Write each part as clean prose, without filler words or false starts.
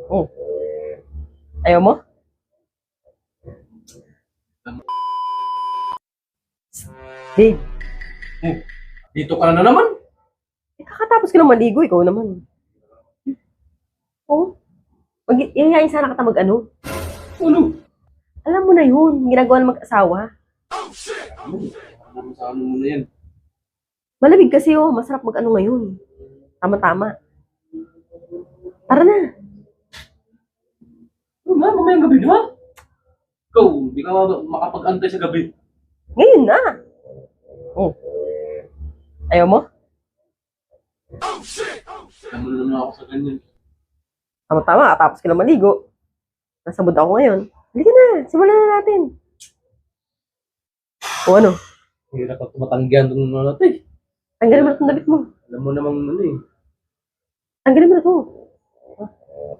Oh, ayaw mo? Babe, Hmm. Dito ka na naman. kakatapos ka ng maligo, ikaw naman. Oh, iyayain sana kita mag-ano. Ano? Alam mo na yun, ginagawa ng mag-asawa. Ano? Ano sa ano mo na yan? Malamig kasi oh, masarap mag-ano ngayon. Tama-tama. Tara na. Ano na? Mamayang gabi na? Ikaw, di ka makapag-antay sa gabi. Ngayon na. Oh, ayaw mo? Ano na naman ako sa ganyan. Tama-tama, katapos ka ng maligo. Nasa mood ako ngayon. Halika na, simulan na natin. O ano? Hirap at tumatanggihan doon na natin. Tanggalin mo na itong damit mo. Alam mo namang ano eh. Tanggalin mo na ito.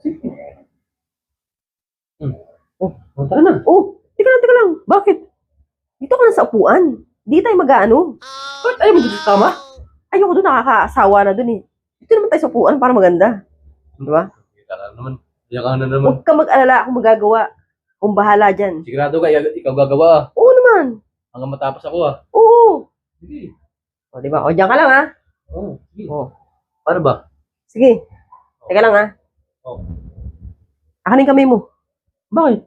Sige. Tara na. Oh, teka lang. Bakit? Dito ka na sa upuan. Di tayo mag-ano. Ba't ayaw mo dito tama? Ayoko doon, nakakaasawa na doon eh. Dito naman tayo sa upuan para maganda. Di ba? Kaya ka naman. Kaya ka na naman. Huwag ka mag-alala, ako magagawa. Kung bahala dyan. Sigurado ka, ikaw gagawa. Oo naman. Hanggang matapos ako ah. Oo. Sige. O, di ba? O, dyan ka lang ha. Oo. Sige. O, Paano ba? sige. Teka lang ha. Oo. Akanin kamay mo. Bakit?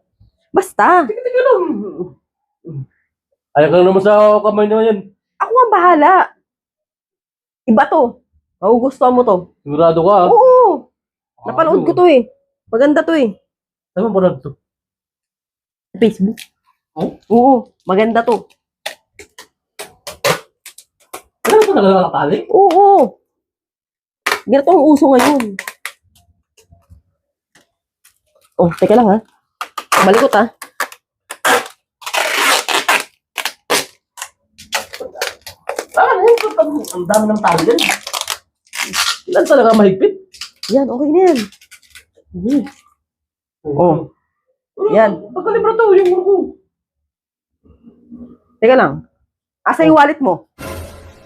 Basta. Teka lang. Ayaw ka naman sa kamay na yan. Ako ang bahala. Iba to. Magugustuhan mo to. Sigurado ka ah. Oo. Napanood ko to eh. Maganda to eh. Saan mo ba to? Sa Facebook. Oh? Oo. Maganda to. Ano ba talaga nakatali? Oo. Ganito ang uso ngayon. Oh, teka lang ha. Malikot ha. Ang dami ng tali yan. Ilan talaga mahigpit? Yan, okay na yan. Oh. Yan. Pagkalibra to, yung ko. Teka lang. Asa yung wallet mo?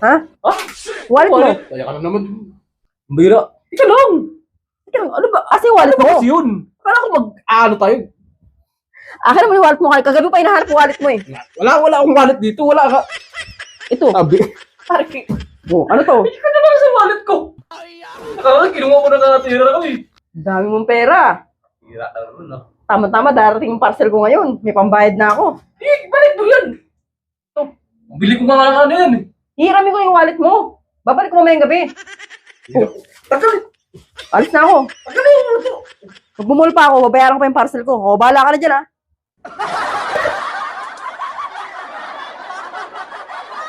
Ha? Ah? Wallet mo? Kaya ka na naman. Bira. Ika lang. Teka lang, ano ba? Asa yung wallet mo? Kasi yun. Kala ko mag-ano tayo. Akin naman yung wallet mo. Kagabi pa hinahanap yung wallet mo eh. Wala akong wallet dito. Wala ka. Ito. Sabi. Oh, ano to? Hindi ka na lang sa wallet ko. Kinuha ko na nakatira ako eh. Dami mong pera. Hira ka naman no. Tama-tama, darating yung parcel ko ngayon. May pambayad na ako. Balik mo yan. Bili ko nga lang ano yan eh. Hiramin ko yung wallet mo. Babalik ko mamayang gabi. Oh. Tagal. Alis na ako. Tagal yung ano to. Pag bumul pa ako, babayaran ko pa yung parcel ko. O, bahala ka na dyan ha.